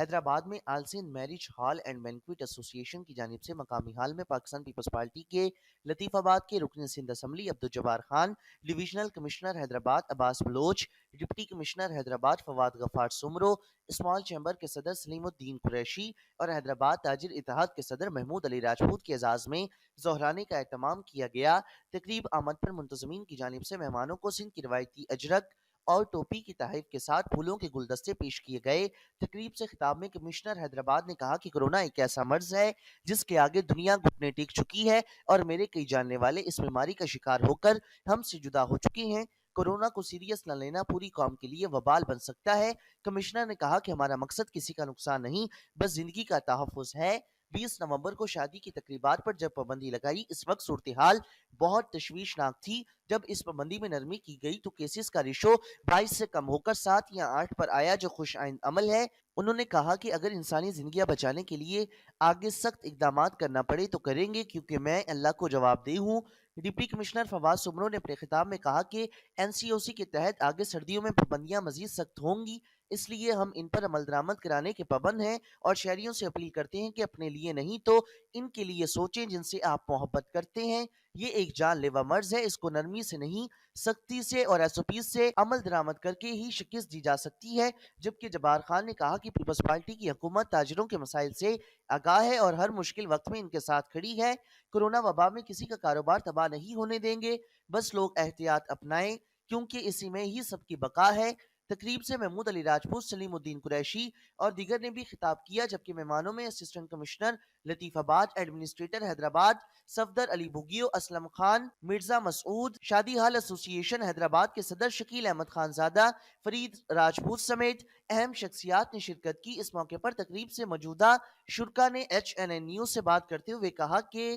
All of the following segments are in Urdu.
حیدرآباد میں آلسین میرج ہال اینڈ بینکویٹ ایسوسی ایشن کی جانب سے مقامی ہال میں پاکستان پیپلز پارٹی کے لطیف آباد کے رکن Sindh assembly Abduljabbar Khan, divisional commissioner Hyderabad Abbas Baloch, deputy commissioner Hyderabad Fawad Ghaffar Soomro, small chamber کے صدر سلیم الدین قریشی اور حیدرآباد تاجر اتحاد کے صدر محمود علی راجپوت کے اعزاز میں ظہرانے کا اہتمام کیا گیا۔ تقریب آمد پر منتظمین کی جانب سے مہمانوں کو سندھ کی روایتی اجرک اور ٹوپی کی تحائف کے ساتھ پھولوں کے گلدستے پیش کیے گئے۔ تقریب سے خطاب میں کمشنر حیدرآباد نے کہا کہ کورونا ایک ایسا مرض ہے جس کے آگے دنیا گھٹنے ٹیک چکی ہے اور میرے کئی جاننے والے اس بیماری کا شکار ہو کر ہم سے جدا ہو چکے ہیں۔ کورونا کو سیریس نہ لینا پوری قوم کے لیے وبال بن سکتا ہے۔ کمشنر نے کہا کہ ہمارا مقصد کسی کا نقصان نہیں، بس زندگی کا تحفظ ہے۔ 20 نومبر کو شادی کی تقریبات پر جب پابندی لگائی، اس وقت صورتحال بہت تشویشناک تھی۔ جب اس پابندی میں نرمی کی گئی تو کیسز کا ریشو 22 سے کم ہو کر 7 یا 8 پر آیا، جو خوش آئند عمل ہے۔ انہوں نے کہا کہ اگر انسانی زندگیاں بچانے کے لیے آگے سخت اقدامات کرنا پڑے تو کریں گے، کیونکہ میں اللہ کو جواب دہ ہوں۔ ڈپٹی کمشنر فواد سمرو نے اپنے خطاب میں کہا کہ NCOC کے تحت آگے سردیوں میں پابندیاں مزید سخت ہوں گی، اس لیے ہم ان پر عمل درآمد کرانے کے پابند ہیں اور شہریوں سے اپیل کرتے ہیں کہ اپنے لیے نہیں تو ان کے لیے سوچیں جن سے آپ محبت کرتے ہیں۔ یہ ایک جان لیوا مرض ہے، اس کو نرمی سے نہیں، سختی سے اور SOPs سے عمل درآمد کر کے ہی شکست دی جا سکتی ہے۔ جبکہ جبار خان نے کہا کہ پیپلز پارٹی کی حکومت تاجروں کے مسائل سے آگاہ ہے اور ہر مشکل وقت میں ان کے ساتھ کھڑی ہے۔ کورونا وبا میں کسی کا کاروبار تباہ نہیں ہونے دیں گے، بس لوگ احتیاط اپنائیں کیونکہ اسی میں ہی سب کی بقا ہے۔ تقریب سے محمود علی راجپوت، سلیم الدین قریشی اور دیگر نے بھی خطاب کیا، جبکہ مہمانوں میں اسسٹنٹ کمشنر لطیف آباد، ایڈمنسٹریٹر حیدرآباد صفدر علی بھگیو، اسلم خان، مرزا مسعود، شادی ہال ایسوسی ایشن حیدرآباد کے صدر شکیل احمد خان زادہ، فرید راجپوت سمیت اہم شخصیات نے شرکت کی۔ اس موقع پر تقریب سے موجودہ شرکا نے HNN نیوز سے بات کرتے ہوئے کہا کہ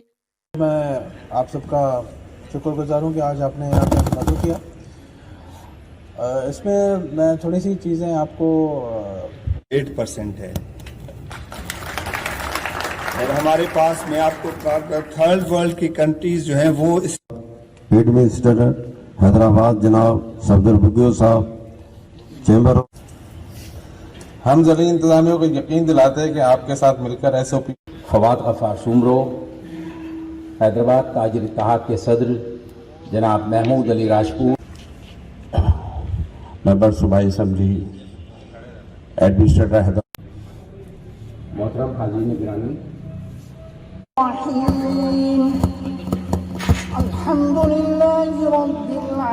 میں آپ سب کا شکر گزار ہوں کہ آج آپ نے یہاں پہ موضوع کیا۔ اس میں میں تھوڑی سی چیزیں آپ کو 8% ہے اور ہمارے پاس میں آپ کو تھرڈ ورلڈ کی کنٹریز جو ہیں وہ ایڈمنسٹریٹر حیدرآباد جناب صفدر بھگیو صاحب، چیمبر ہم ذریعہ انتظامیہ کو یقین دلاتے ہیں کہ آپ کے ساتھ مل کر SOP فواد غفار سمرو، حیدرآباد تاجر اتحاد کے صدر جناب محمود علی راجپوت، ممبر صوبائی اسمبلی ایڈمنسٹریٹر حیدرآباد، محترم حاضرین گرامی،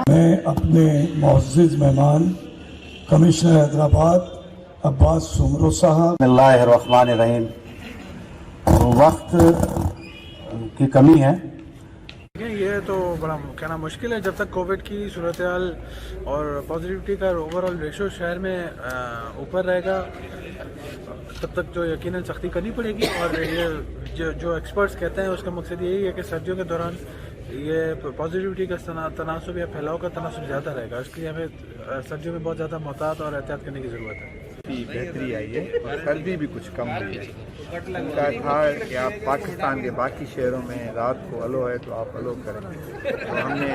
میں اپنے معزز مہمان کمشنر حیدرآباد عباس سمرو صاحب، بسم اللہ الرحمن الرحیم، وقت کی کمی ہے، یہ تو بڑا کہنا مشکل ہے جب تک کووڈ کی صورتحال اور پازیٹیوٹی کا اوور آل ریشو شہر میں اوپر رہے گا تب تک جو یقیناً سختی کرنی پڑے گی۔ اور یہ جو ایکسپرٹس کہتے ہیں اس کا مقصد یہی ہے کہ سردیوں کے دوران یہ پازیٹیوٹی کا تناسب یا پھیلاؤ کا تناسب زیادہ رہے گا، اس لیے ہمیں سردیوں میں بہت زیادہ محتاط اور احتیاط کرنے کی ضرورت ہے۔ بہتری آئی ہے اور سردی بھی کچھ کم ہوئی ہے۔ ان کا تھا کہ آپ پاکستان کے باقی شہروں میں رات کو الو ہے تو آپ الو کریں، تو ہم نے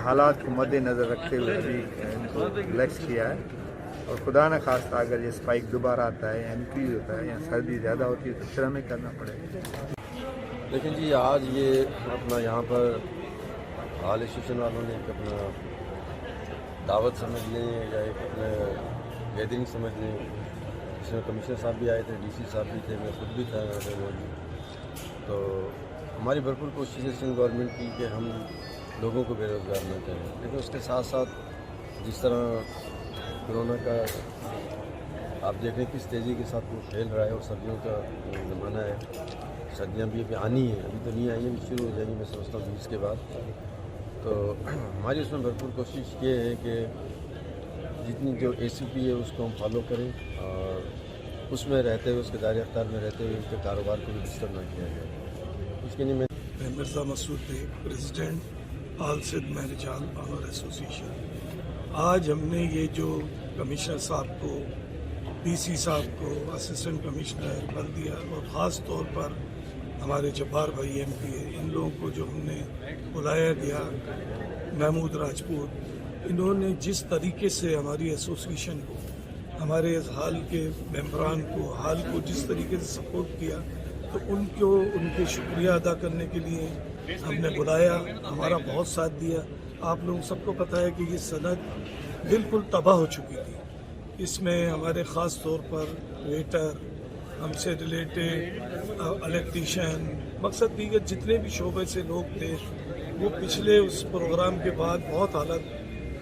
حالات کو مد نظر رکھتے ہوئے بھی ان کو ریلیکس کیا ہے، اور خدا نہ خواستہ اگر یہ اسپائک دوبارہ آتا ہے یا انکریز ہوتا ہے یا سردی زیادہ ہوتی ہے تو پھر ہمیں کرنا پڑے گا۔ لیکن جی آج یہ اپنا یہاں پر ہال ایسوسیشن والوں نے ایک اپنا دعوت سمجھ لیں یا ایک اپنا گیدرنگ سمجھ لیں، اس میں کمشنر صاحب بھی آئے تھے، DC صاحب بھی تھے، میں خود بھی تھا یہاں پہ۔ تو ہماری بھرپور کوشش ہے سندھ گورنمنٹ کی کہ ہم لوگوں کو بے روزگار نہ کریں، لیکن اس کے ساتھ ساتھ جس طرح کورونا کا آپ دیکھ رہے ہیں کس تیزی کے ساتھ وہ پھیل رہا ہے اور سردیوں کا زمانہ ہے، سردیاں بھی ابھی آنی ہیں، ابھی تو نہیں آئی ہیں، ابھی شروع ہو جائیں گی میں سمجھتا ہوں 20 کے بعد۔ تو ہماری اس میں بھرپور کوشش یہ ہے کہ جتنی جو ACP ہے اس کو ہم فالو کریں اور اس میں رہتے ہوئے، اس کے دائرۂ اختیار میں رہتے ہوئے ان کے کاروبار کو بھی ڈسٹرب نہ کیا جائے۔ اس کے لیے میں مرزا مسعود بیگ، پریزیڈنٹ آل سندھ میرج ہال آنر ایسوسی ایشن۔ آج ہم نے یہ جو کمشنر صاحب کو، DC صاحب کو، اسسٹنٹ کمشنر بلدیہ اور خاص طور پر ہمارے جبار بھائی MP ہے، ان لوگوں کو جو ہم نے بلایا دیا، محمود راجپوت، انہوں نے جس طریقے سے ہماری ایسوسی ایشن کو ہمارے اس حال کے ممبران کو، حال کو جس طریقے سے سپورٹ کیا، تو ان کے شکریہ ادا کرنے کے لیے ہم نے بلایا، ہمارا بہت ساتھ دیا. آپ لوگ سب کو پتہ ہے کہ یہ صنعت بالکل تباہ ہو چکی تھی. اس میں ہمارے خاص طور پر ویٹر، ہم سے ریلیٹڈ الیکٹریشین، مقصد دیگر جتنے بھی شعبے سے لوگ تھے، وہ پچھلے اس پروگرام کے بعد بہت حالت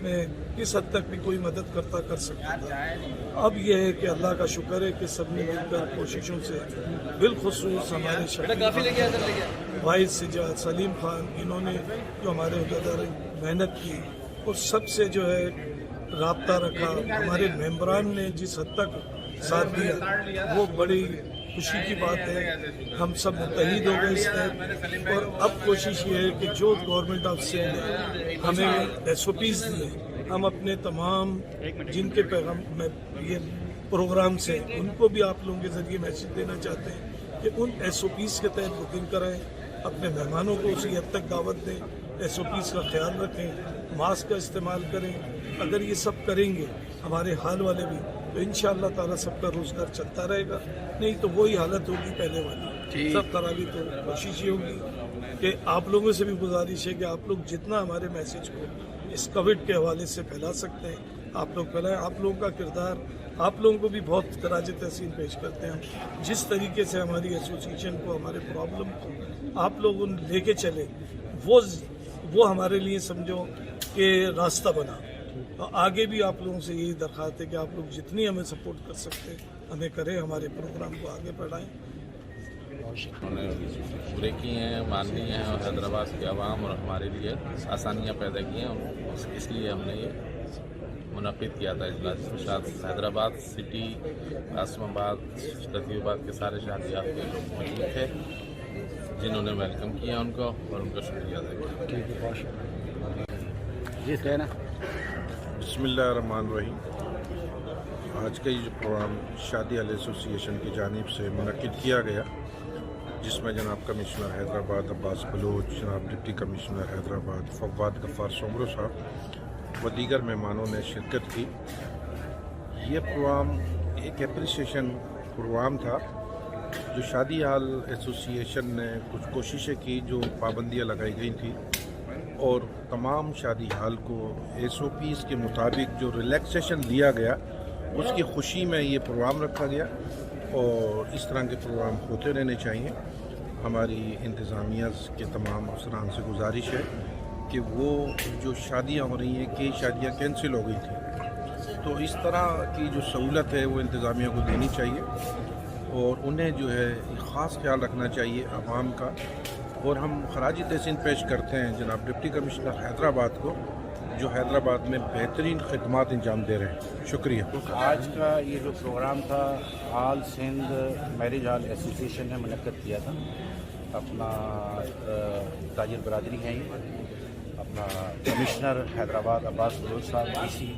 میں کس حد تک بھی کوئی مدد کر سکتا تھا. اب یہ ہے کہ اللہ کا شکر ہے کہ سب نے مل کر کوششوں سے، بالخصوص ہمارے شہری وائس سجاد، سلیم خان، انہوں نے جو ہمارے عہدیدار محنت کی اور سب سے جو ہے رابطہ رکھا، ہمارے ممبران نے جس حد تک ساتھ دیا، وہ بڑی خوشی کی بات ہے. ہم سب متحد ہو گئے اس میں، اور اب کوشش یہ ہے کہ جو گورنمنٹ آف سندھ نے ہمیں SOPs دیے، ہم اپنے تمام جن کے پیغام میں یہ پروگرام سے، ان کو بھی آپ لوگوں کے ذریعے میسج دینا چاہتے ہیں کہ ان SOPs کے تحت بکنگ کرائیں، اپنے مہمانوں کو اسی حد تک دعوت دیں، SOPs کا خیال رکھیں، ماسک کا استعمال کریں. اگر یہ سب کریں گے ہمارے حال والے بھی، تو انشاءاللہ تعالیٰ سب کا روزگار چلتا رہے گا. نہیں تو وہی حالت ہوگی پہلے والی. سب طرح تو کوشش یہ ہوگی کہ آپ لوگوں سے بھی گزارش ہے کہ آپ لوگ جتنا ہمارے میسج کو اس کووڈ کے حوالے سے پھیلا سکتے ہیں آپ لوگ پھیلائیں. آپ لوگوں کا کردار، آپ لوگوں کو بھی بہت خراج تحسین پیش کرتے ہیں. جس طریقے سے ہماری ایسوسیشن کو، ہمارے پرابلم کو آپ لوگ لے کے چلے، وہ ہمارے لیے سمجھو کہ راستہ بنا. آگے بھی آپ لوگوں سے یہی درخواست ہے کہ آپ لوگ جتنی ہمیں سپورٹ کر سکتے ہیں ہمیں کریں، ہمارے پروگرام کو آگے بڑھائیں. انہوں نے پورے کیے ہیں، ماننی ہیں، اور حیدرآباد کے عوام اور ہمارے لیے آسانیاں پیدا کی ہیں. اس لیے ہم نے یہ منعقد کیا تھا اجلاس. حیدرآباد سٹی، قاسم آباد، لطیف آباد کے سارے شہریات کے لوگ موجود تھے، جنہوں نے ویلکم کیا ان کو اور ان کا شکریہ ادا کیا. جی کہنا. بسم اللہ الرحمن الرحیم. آج کا یہ پروگرام شادی حال ایسوسیشن کی جانب سے منعقد کیا گیا، جس میں جناب کمشنر حیدرآباد عباس بلوچ، جناب ڈپٹی کمشنر حیدرآباد فواد غفار سومرو صاحب و دیگر مہمانوں نے شرکت کی. یہ پروگرام ایک اپریسیشن پروگرام تھا جو شادی حال ایسوسیشن نے کچھ کوششیں کی، جو پابندیاں لگائی گئی تھیں، اور تمام شادی حال کو SOPs کے مطابق جو ریلیکسیشن دیا گیا، اس کی خوشی میں یہ پروگرام رکھا گیا. اور اس طرح کے پروگرام ہوتے رہنے چاہیے. ہماری انتظامیہ کے تمام افسران سے گزارش ہے کہ وہ جو شادیاں ہو رہی ہیں، کئی شادیاں کینسل ہو گئی تھیں، تو اس طرح کی جو سہولت ہے وہ انتظامیہ کو دینی چاہیے، اور انہیں جو ہے خاص خیال رکھنا چاہیے عوام کا. اور ہم خراج تحسین پیش کرتے ہیں جناب ڈپٹی کمشنر حیدرآباد کو، جو حیدرآباد میں بہترین خدمات انجام دے رہے ہیں. شکریہ. آج کا یہ جو پروگرام تھا آل سندھ میرج ہال ایسوسیشن نے منعقد کیا تھا. اپنا تاجر برادری ہیں، اپنا کمشنر حیدرآباد عباس بلوچ صاحب، DC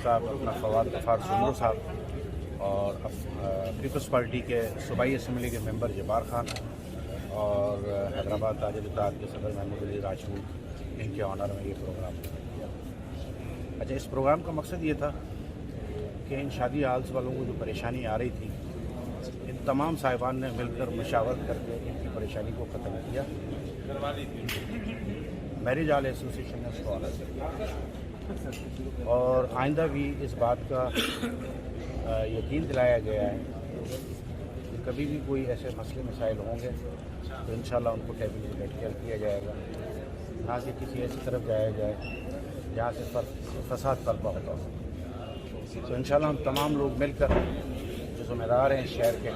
صاحب، اپنا فواد غفار سومرو صاحب، اور پیپلز پارٹی کے صوبائی اسمبلی کے ممبر جبار خان، اور حیدرآباد تاجر اتحاد کے صدر محمود علی راجپوت، ان کے آنر میں یہ پروگرام کیا. اچھا، اس پروگرام کا مقصد یہ تھا کہ ان شادی ہالس والوں کو جو پریشانی آ رہی تھی، ان تمام صاحبان نے مل کر مشاورت کر کے ان کی پریشانی کو ختم کیا. میرج ہال ایسوسیشن نے اس کو آنر کیا، اور آئندہ بھی اس بات کا یقین دلایا گیا ہے کہ کبھی بھی کوئی ایسے مسئلے مسائل ہوں گے تو انشاءاللہ ان کو ٹیبل پہ بیٹھ کر کیا جائے گا، نہ کہ کسی ایسی طرف جایا جائے جہاں سے فساد برپا ہوتا ہو. تو انشاءاللہ ہم تمام لوگ مل کر جو ذمہ دار ہیں شہر کے،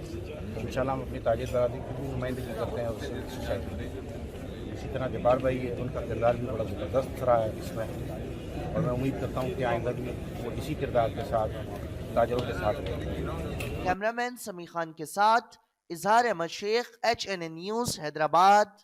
تو انشاءاللہ ہم اپنی تاجر برادری کی بھی نمائندگی کرتے ہیں اور سوسائٹی میں. اسی طرح جبار بھائی ہے، ان کا کردار بھی بڑا زبردست رہا ہے اس میں، اور میں امید کرتا ہوں کہ آئندہ بھی وہ اسی کردار کے ساتھ تاجروں کے ساتھ رہیں گے. کیمرامین سمی خان کے ساتھ اظہار احمد شیخ، HNN نیوز، حیدرآباد.